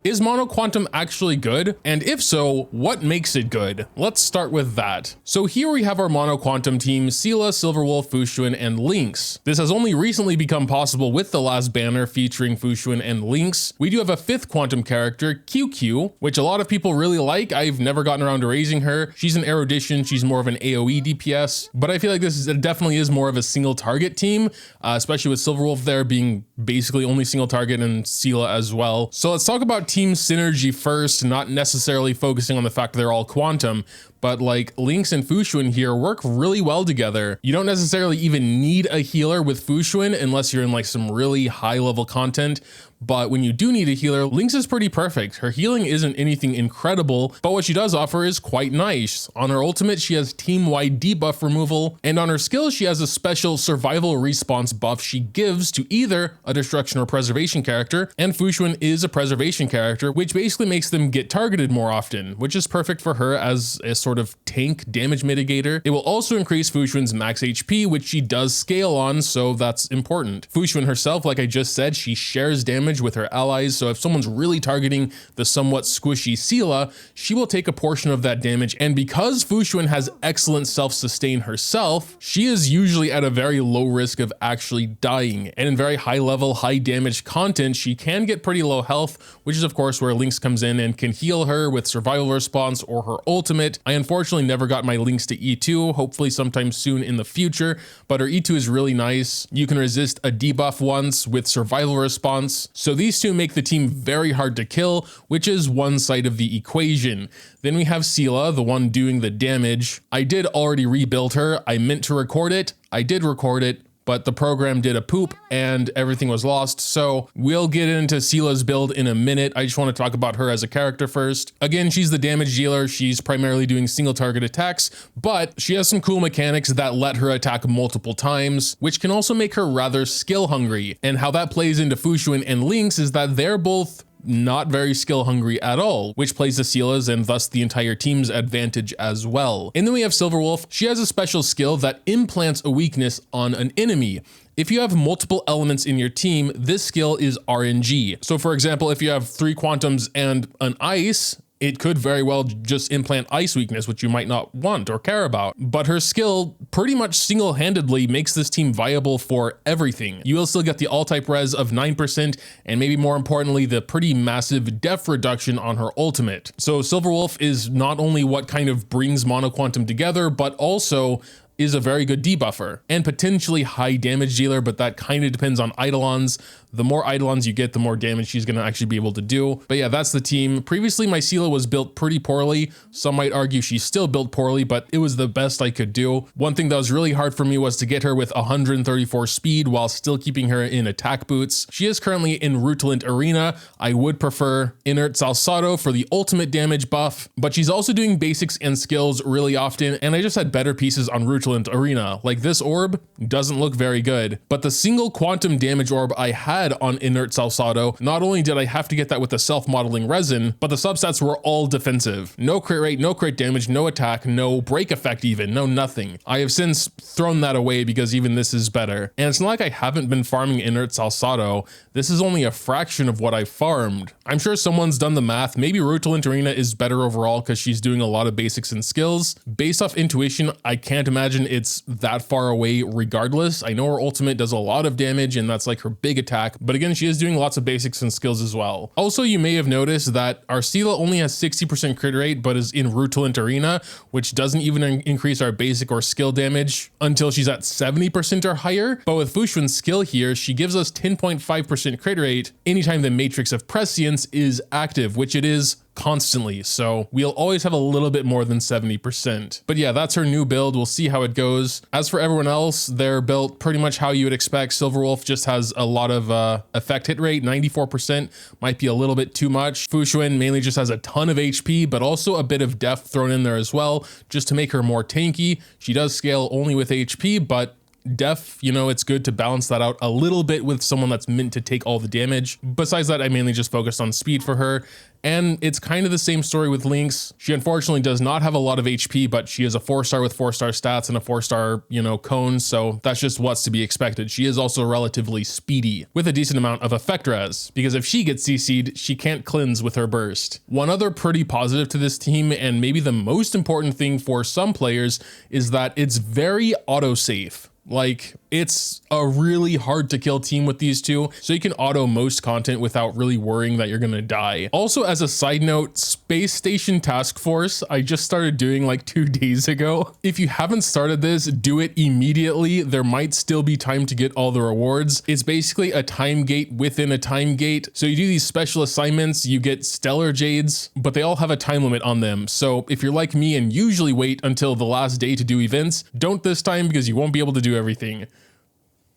Is Mono Quantum actually good? And if so, what makes it good? Let's start with that. So here we have our Mono Quantum team: Seele, Silverwolf, Xuan, and Lynx. This has only recently become possible with the last banner featuring Xuan and Lynx. We do have a 5th quantum character, QQ, which a lot of people really like. I've never gotten around to raising her. She's an erudition, she's more of an AoE DPS, but I feel like definitely is more of a single target team, especially with Silverwolf there being basically only single target, and Seele as well. So let's talk about team synergy first, not necessarily focusing on the fact that they're all quantum, but like Lynx and Xuan here work really well together. You don't necessarily even need a healer with Xuan unless you're in like some really high level content. But when you do need a healer, Lynx is pretty perfect. Her healing isn't anything incredible, but what she does offer is quite nice. On her ultimate, she has team-wide debuff removal, and on her skill, she has a special survival response buff she gives to either a destruction or preservation character, and Xuan is a preservation character, which basically makes them get targeted more often, which is perfect for her as a sort of tank damage mitigator. It will also increase Xuan's max HP, which she does scale on, so that's important. Xuan herself, like I just said, she shares damage with her allies, so if someone's really targeting the somewhat squishy Seele, she will take a portion of that damage, and because Xuan has excellent self-sustain herself, she is usually at a very low risk of actually dying, and in very high level, high damage content, she can get pretty low health, which is of course where Lynx comes in and can heal her with survival response or her ultimate. I unfortunately never got my Lynx to E2, hopefully sometime soon in the future, but her E2 is really nice. You can resist a debuff once with survival response. So these two make the team very hard to kill, which is one side of the equation. Then we have Seele, the one doing the damage. I did already rebuild her. I meant to record it. I did record it, but the program did a poop and everything was lost. So we'll get into Seele's build in a minute. I just want to talk about her as a character first. Again, she's the damage dealer. She's primarily doing single target attacks, but she has some cool mechanics that let her attack multiple times, which can also make her rather skill hungry. And how that plays into Xuan and Lynx is that they're both not very skill hungry at all, which plays to Seele's and thus the entire team's advantage as well. And then we have Silverwolf. She has a special skill that implants a weakness on an enemy. If you have multiple elements in your team, this skill is RNG. So for example, if you have 3 quantums and an ice, it could very well just implant ice weakness, which you might not want or care about. But her skill pretty much single-handedly makes this team viable for everything. You will still get the all-type res of 9%, and maybe more importantly, the pretty massive def reduction on her ultimate. So Silverwolf is not only what kind of brings Mono Quantum together, but also is a very good debuffer and potentially high damage dealer, but that kind of depends on Eidolons. The more Eidolons you get, the more damage she's gonna actually be able to do. But yeah, that's the team. Previously, my Seele was built pretty poorly. Some might argue she's still built poorly, but it was the best I could do. One thing that was really hard for me was to get her with 134 speed while still keeping her in attack boots. She is currently in Rutilant Arena. I would prefer Inert Salsado for the ultimate damage buff, but she's also doing basics and skills really often, and I just had better pieces on Rutilant Arena. Like this orb doesn't look very good, but the single quantum damage orb I had on Inert Salsado, not only did I have to get that with the self-modeling resin, but the substats were all defensive. No crit rate, no crit damage, no attack, no break effect even, no nothing. I have since thrown that away because even this is better. And it's not like I haven't been farming Inert Salsado. This is only a fraction of what I farmed. I'm sure someone's done the math. Maybe Rutilant Arena is better overall because she's doing a lot of basics and skills. Based off intuition, I can't imagine it's that far away regardless. I know her ultimate does a lot of damage and that's like her big attack, but again, she is doing lots of basics and skills as well. Also, you may have noticed that our Seele only has 60% crit rate, but is in Rutilant Arena, which doesn't even increase our basic or skill damage until she's at 70% or higher. But with Xuan's skill here, she gives us 10.5% crit rate anytime the Matrix of Prescience is active, which it is constantly, so we'll always have a little bit more than 70%. But yeah, that's her new build. We'll see how it goes. As for everyone else, they're built pretty much how you would expect. Silverwolf just has a lot of effect hit rate, 94%, might be a little bit too much. Xuan mainly just has a ton of HP, but also a bit of def thrown in there as well, just to make her more tanky. She does scale only with HP, but Def, you know, it's good to balance that out a little bit with someone that's meant to take all the damage. Besides that, I mainly just focused on speed for her. And it's kind of the same story with Lynx. She unfortunately does not have a lot of HP, but she is a 4-star with 4-star stats and a 4-star, you know, cone. So that's just what's to be expected. She is also relatively speedy with a decent amount of effect res, because if she gets CC'd, she can't cleanse with her burst. One other pretty positive to this team, and maybe the most important thing for some players, is that it's very autosave. Like, it's a really hard to kill team with these two, so you can auto most content without really worrying that you're gonna die. Also, as a side note, Space Station Task Force, I just started doing like 2 days ago. If you haven't started this, do it immediately. There might still be time to get all the rewards. It's basically a time gate within a time gate. So you do these special assignments, you get stellar jades, but they all have a time limit on them. So if you're like me and usually wait until the last day to do events, don't this time, because you won't be able to do everything.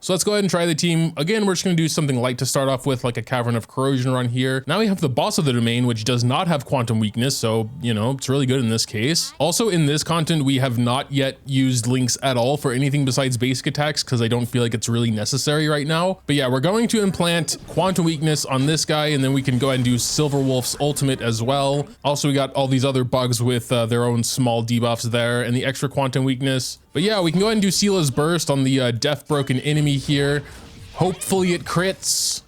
So let's go ahead and try the team. Again, we're just gonna do something light to start off with, like a Cavern of Corrosion run here. Now we have the boss of the domain, which does not have quantum weakness, so, you know, it's really good in this case. Also in this content, we have not yet used Lynx at all for anything besides basic attacks, because I don't feel like it's really necessary right now. But yeah, we're going to implant quantum weakness on this guy, and then we can go ahead and do Silverwolf's ultimate as well. Also, we got all these other bugs with their own small debuffs there, and the extra quantum weakness. But yeah, we can go ahead and do Seele's burst on the death broken enemy here. Hopefully it crits.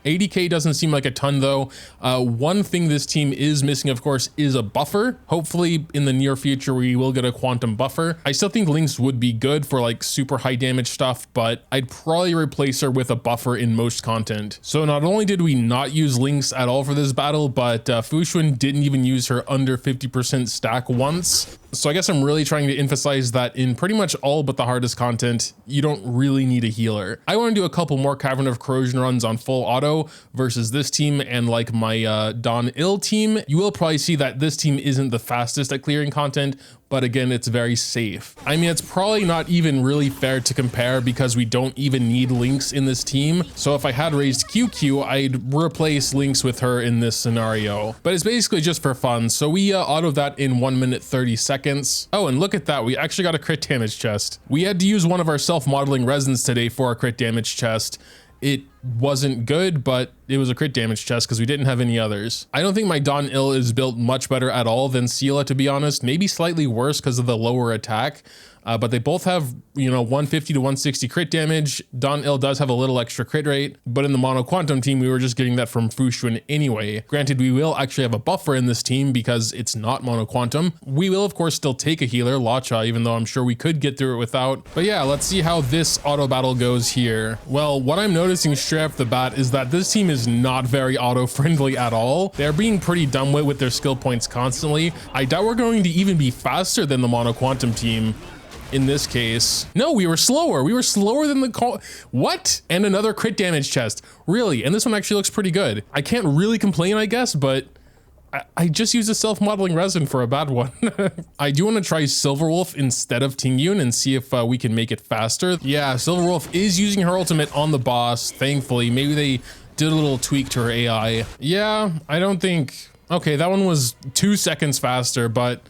80k doesn't seem like a ton though. One thing this team is missing, of course, is a buffer. Hopefully in the near future, we will get a quantum buffer. I still think Lynx would be good for like super high damage stuff, but I'd probably replace her with a buffer in most content. So not only did we not use Lynx at all for this battle, but Xuan didn't even use her under 50% stack once. So I guess I'm really trying to emphasize that in pretty much all but the hardest content, you don't really need a healer. I want to do a couple more Cavern of Corrosion runs on full auto versus this team and like my Don Ill team. You will probably see that this team isn't the fastest at clearing content, but again, it's very safe. I mean, it's probably not even really fair to compare because we don't even need Lynx in this team. So if I had raised QQ, I'd replace Lynx with her in this scenario, but it's basically just for fun. So we auto that in 1 minute 30 seconds. Oh, and look at that. We actually got a crit damage chest. We had to use one of our self-modeling resins today for a crit damage chest. It wasn't good, but it was a crit damage chest because we didn't have any others. I don't think my Don Ill is built much better at all than Seele, to be honest. Maybe slightly worse because of the lower attack. But they both have, you know, 150 to 160 crit damage. Don Ill does have a little extra crit rate, but in the Mono Quantum team, we were just getting that from Xuan anyway. Granted, we will actually have a buffer in this team because it's not Mono Quantum. We will, of course, still take a healer, Lacha, even though I'm sure we could get through it without. But yeah, let's see how this auto battle goes here. Well, what I'm noticing straight off the bat is that this team is not very auto friendly at all. They're being pretty dumb with their skill points constantly. I doubt we're going to even be faster than the Mono Quantum team. In this case, no, we were slower. We were slower than the call. What? And another crit damage chest. Really? And this one actually looks pretty good. I can't really complain, I guess, but I just used a self-modeling resin for a bad one. I do want to try Silverwolf instead of Tingyun and see if we can make it faster. Yeah, Silverwolf is using her ultimate on the boss, thankfully. Maybe they did a little tweak to her AI. Yeah, I don't think... Okay, that one was 2 seconds faster, but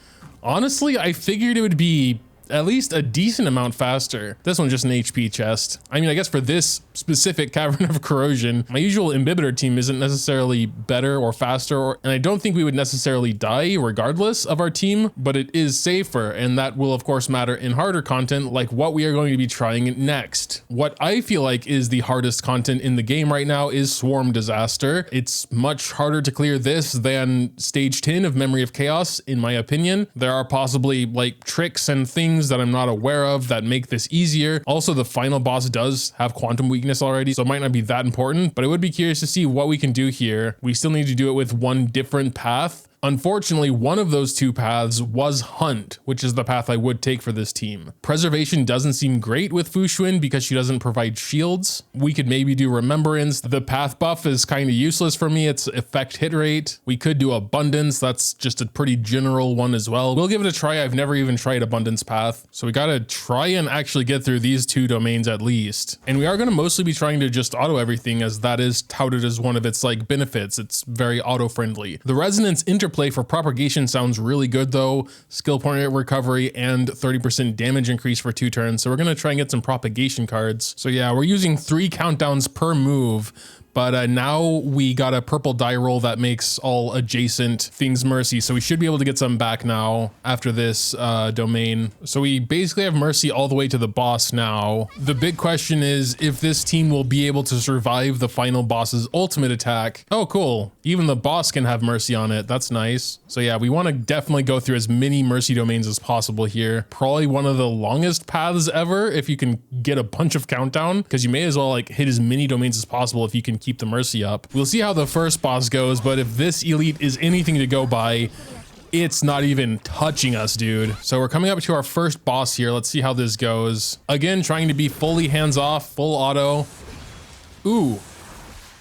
honestly, I figured it would be at least a decent amount faster. This one's just an HP chest. I mean, I guess for this specific Cavern of Corrosion, my usual Imbibitor team isn't necessarily better or faster, and I don't think we would necessarily die regardless of our team, but it is safer, and that will of course matter in harder content like what we are going to be trying next. What I feel like is the hardest content in the game right now is Swarm Disaster. It's much harder to clear this than Stage 10 of Memory of Chaos, in my opinion. There are possibly like tricks and things that I'm not aware of that make this easier. Also, the final boss does have quantum weakness already, so it might not be that important, but I would be curious to see what we can do here. We still need to do it with one different path. Unfortunately, one of those 2 paths was Hunt, which is the path I would take for this team. Preservation doesn't seem great with Xuan because she doesn't provide shields. We could maybe do Remembrance. The path buff is kind of useless for me. It's effect hit rate. We could do Abundance. That's just a pretty general one as well. We'll give it a try. I've never even tried Abundance path. So we gotta try and actually get through these 2 domains at least. And we are gonna mostly be trying to just auto everything, as that is touted as one of its like benefits. It's very auto friendly. The Resonance Interpolation play for propagation sounds really good though. Skill point recovery and 30% damage increase for 2 turns. So we're going to try and get some propagation cards. So yeah, we're using 3 countdowns per move. But now we got a purple die roll that makes all adjacent things mercy. So we should be able to get some back now after this domain. So we basically have mercy all the way to the boss now. The big question is if this team will be able to survive the final boss's ultimate attack. Oh, cool. Even the boss can have mercy on it. That's nice. So yeah, we want to definitely go through as many mercy domains as possible here. Probably one of the longest paths ever if you can get a bunch of countdown, because you may as well like hit as many domains as possible if you can keep the mercy up. We'll see how the first boss goes, but if this elite is anything to go by, it's not even touching us, dude. So we're coming up to our first boss here. Let's see how this goes. Again, trying to be fully hands off, full auto. Ooh,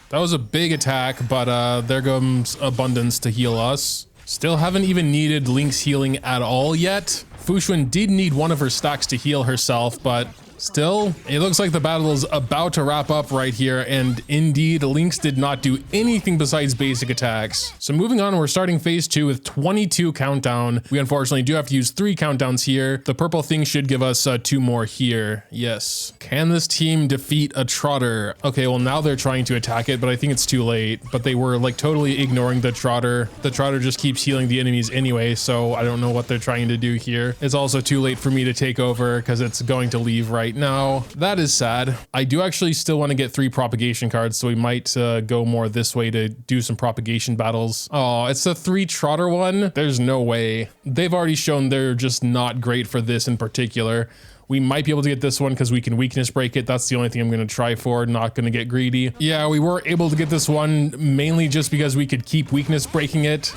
that was a big attack, but there comes abundance to heal us. Still haven't even needed Lynx healing at all yet. Xuan did need one of her stacks to heal herself, but still, it looks like the battle is about to wrap up right here, and indeed, Lynx did not do anything besides basic attacks. So moving on, we're starting phase 2 with 22 countdown. We unfortunately do have to use 3 countdowns here. The purple thing should give us 2 more here. Yes. Can this team defeat a Trotter? Okay, well now they're trying to attack it, but I think it's too late. But they were like totally ignoring the Trotter. The Trotter just keeps healing the enemies anyway, so I don't know what they're trying to do here. It's also too late for me to take over because it's going to leave right now. That is sad. I do actually still want to get 3 propagation cards, so we might go more this way to do some propagation battles. Oh, it's the 3 Trotter one. There's no way. They've already shown they're just not great for this in particular. We might be able to get this one because we can weakness break it. That's the only thing I'm going to try for. Not going to get greedy. Yeah, we were able to get this one mainly just because we could keep weakness breaking it.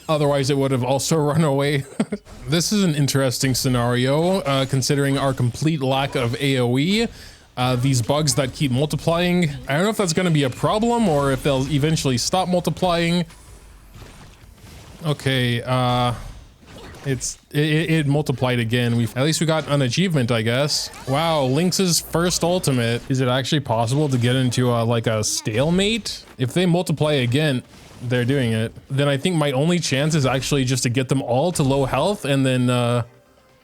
Otherwise, it would have also run away. This is an interesting scenario, considering our complete lack of AoE. These bugs that keep multiplying. I don't know if that's going to be a problem or if they'll eventually stop multiplying. Okay, it multiplied again. At least we got an achievement, I guess. Wow, Lynx's first ultimate. Is it actually possible to get into like a stalemate? If they multiply again, they're doing it. Then I think my only chance is actually just to get them all to low health, and then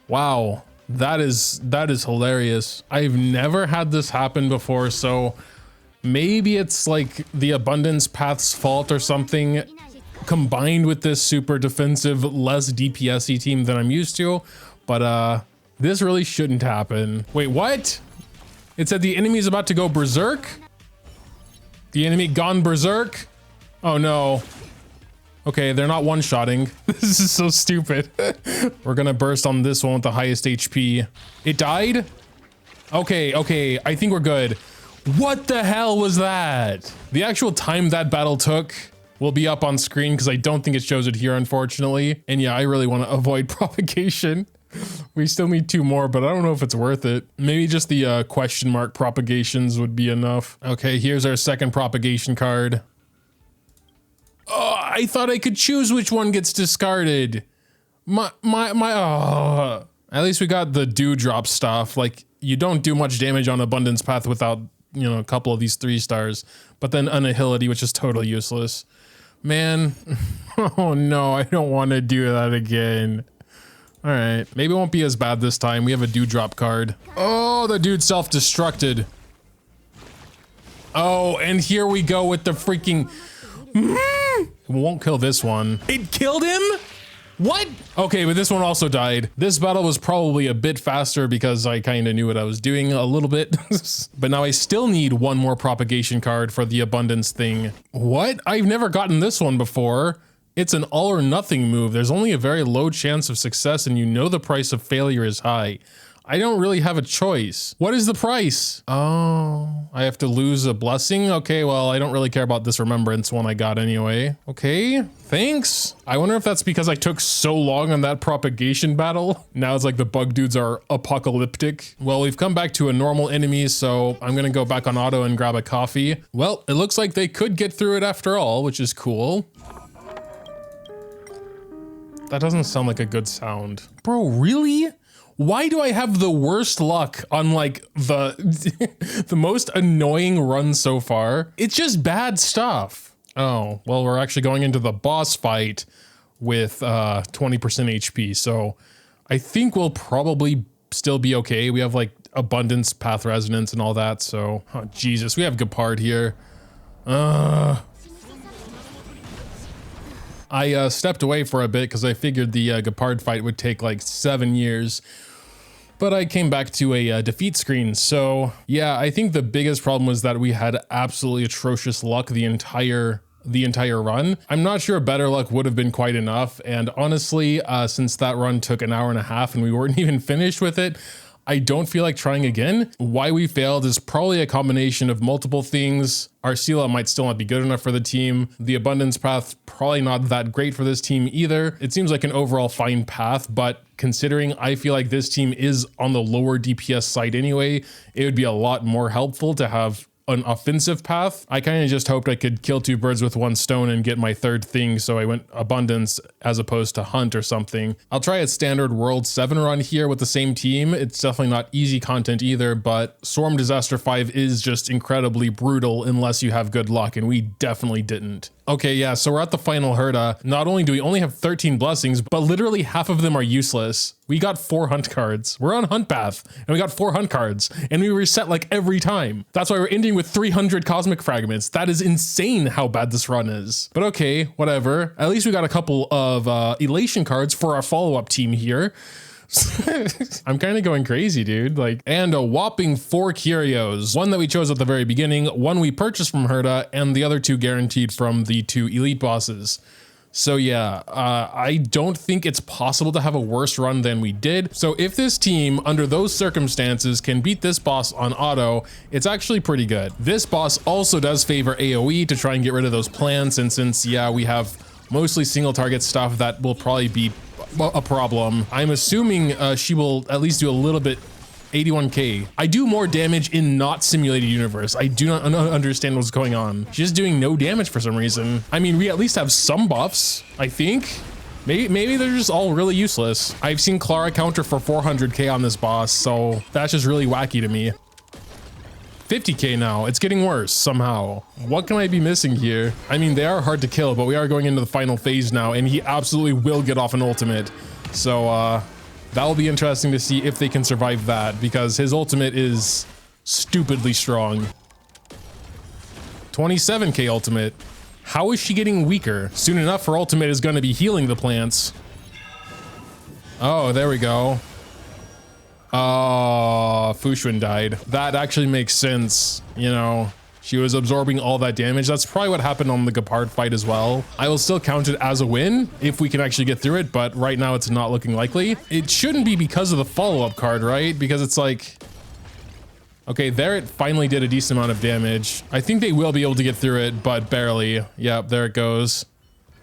wow, that is hilarious. I've never had this happen before, so maybe it's like the abundance path's fault or something, combined with this super defensive, less DPS-y team than I'm used to. But this really shouldn't happen. Wait, what? It said the enemy is about to go berserk. The enemy gone berserk. Oh no. Okay, they're not one-shotting. This is so stupid. We're gonna burst on this one with the highest HP. It died? Okay, I think we're good. What the hell was that? The actual time that battle took will be up on screen because I don't think it shows it here, unfortunately. And yeah, I really want to avoid propagation. We still need 2 more, but I don't know if it's worth it. Maybe just the question mark propagations would be enough. Okay, here's our second propagation card. Oh, I thought I could choose which one gets discarded. Oh. At least we got the dewdrop stuff. Like, you don't do much damage on Abundance Path without, you know, a couple of these 3 stars. But then Annihility, which is totally useless. Man, oh no, I don't want to do that again. All right, maybe it won't be as bad this time. We have a dewdrop card. Oh, the dude self-destructed. Oh, and here we go with the freaking... It won't kill this one. It killed him? What? Okay, but this one also died. This battle was probably a bit faster because I kind of knew what I was doing a little bit. But now I still need 1 more propagation card for the abundance thing. What? I've never gotten this one before. It's an all or nothing move. There's only a very low chance of success and you know the price of failure is high. I don't really have a choice. What is the price? Oh, I have to lose a blessing? Okay, well, I don't really care about this remembrance one I got anyway. Okay, thanks. I wonder if that's because I took so long on that propagation battle. Now it's like the bug dudes are apocalyptic. Well, we've come back to a normal enemy, so I'm gonna go back on auto and grab a coffee. Well, it looks like they could get through it after all, which is cool. That doesn't sound like a good sound. Bro, really? Why do I have the worst luck on like the most annoying run so far? It's just bad stuff. Oh, well, we're actually going into the boss fight. with 20% HP. So I think we'll probably still be okay. We have like abundance, path resonance, and all that. So, oh, Jesus, we have Gepard here. I stepped away for a bit because I figured the Gepard fight would take like 7 years. But I came back to a defeat screen. So yeah, I think the biggest problem was that we had absolutely atrocious luck the entire run. I'm not sure better luck would have been quite enough. And honestly, since that run took an hour and a half and we weren't even finished with it, I don't feel like trying again. Why we failed is probably a combination of multiple things. Our Seele might still not be good enough for the team. The abundance path, probably not that great for this team either. It seems like an overall fine path, but considering I feel like this team is on the lower DPS side anyway, it would be a lot more helpful to have an offensive path. I kind of just hoped I could kill 2 birds with 1 stone and get my 3rd thing, so I went abundance as opposed to hunt or something. I'll try a standard world 7 run here with the same team. It's definitely not easy content either, but Swarm Disaster 5 is just incredibly brutal unless you have good luck, and we definitely didn't. Okay, yeah, so we're at the final Herda. Not only do we only have 13 blessings, but literally half of them are useless. We got 4 hunt cards. We're on hunt path and we got 4 hunt cards and we reset like every time. That's why we're ending with 300 cosmic fragments. That is insane how bad this run is. But okay, whatever. At least we got a couple of elation cards for our follow-up team here. I'm kind of going crazy, dude. Like, and a whopping 4 curios. 1 that we chose at the very beginning, 1 we purchased from Herda, and the other 2 guaranteed from the 2 elite bosses. So yeah, I don't think it's possible to have a worse run than we did. So if this team, under those circumstances, can beat this boss on auto, it's actually pretty good. This boss also does favor AoE to try and get rid of those plants, and since, yeah, we have mostly single target stuff, that will probably be a problem. I'm assuming she will at least do a little bit. 81k. I do more damage in not simulated universe. I do not understand what's going on. She's doing no damage for some reason. I mean, we at least have some buffs, I think. Maybe they're just all really useless. I've seen Clara counter for 400k on this boss, so that's just really wacky to me. 50k now. It's getting worse somehow. What can I be missing here? I mean, they are hard to kill, but we are going into the final phase now, and he absolutely will get off an ultimate. So, that will be interesting to see if they can survive that, because his ultimate is stupidly strong. 27k ultimate. How is she getting weaker? Soon enough, her ultimate is going to be healing the plants. Oh, there we go. Oh, Xuan died. That actually makes sense, you know. She was absorbing all that damage. That's probably what happened on the Gepard fight as well. I will still count it as a win if we can actually get through it, but right now it's not looking likely. It shouldn't be because of the follow-up card, right? Because it's like... Okay, there it finally did a decent amount of damage. I think they will be able to get through it, but barely. Yep, there it goes.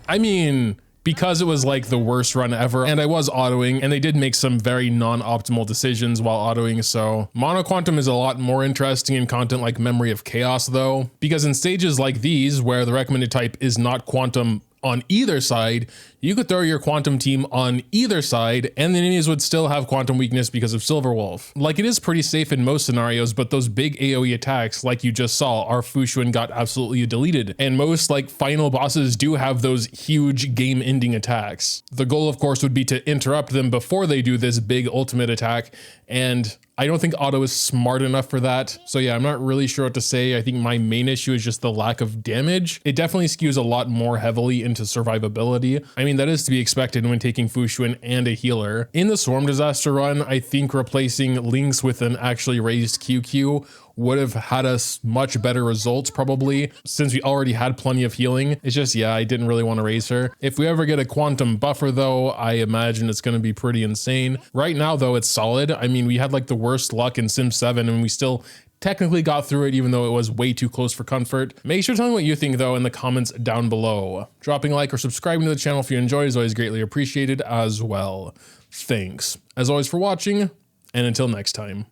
I mean... because it was like the worst run ever, and I was autoing, and they did make some very non-optimal decisions while autoing, so Mono Quantum is a lot more interesting in content like Memory of Chaos though, because in stages like these, where the recommended type is not Quantum on either side, you could throw your Quantum team on either side and the enemies would still have Quantum weakness because of Silverwolf. Like, it is pretty safe in most scenarios, but those big AoE attacks, like you just saw, our Xuan got absolutely deleted. And most like final bosses do have those huge game ending attacks. The goal of course would be to interrupt them before they do this big ultimate attack, and I don't think auto is smart enough for that. So yeah, I'm not really sure what to say. I think my main issue is just the lack of damage. It definitely skews a lot more heavily into survivability. I mean, that is to be expected when taking Xuan and a healer. In the Swarm Disaster run, I think replacing Lynx with an actually raised QQ would have had us much better results probably, since we already had plenty of healing. It's just, yeah, I didn't really want to raise her. If we ever get a Quantum buffer though, I imagine it's going to be pretty insane. Right now though, it's solid. I mean, we had like the worst luck in Sim 7 and we still technically got through it, even though it was way too close for comfort. Make sure to tell me what you think though in the comments down below. Dropping a like or subscribing to the channel if you enjoy is always greatly appreciated as well. Thanks as always for watching, and until next time.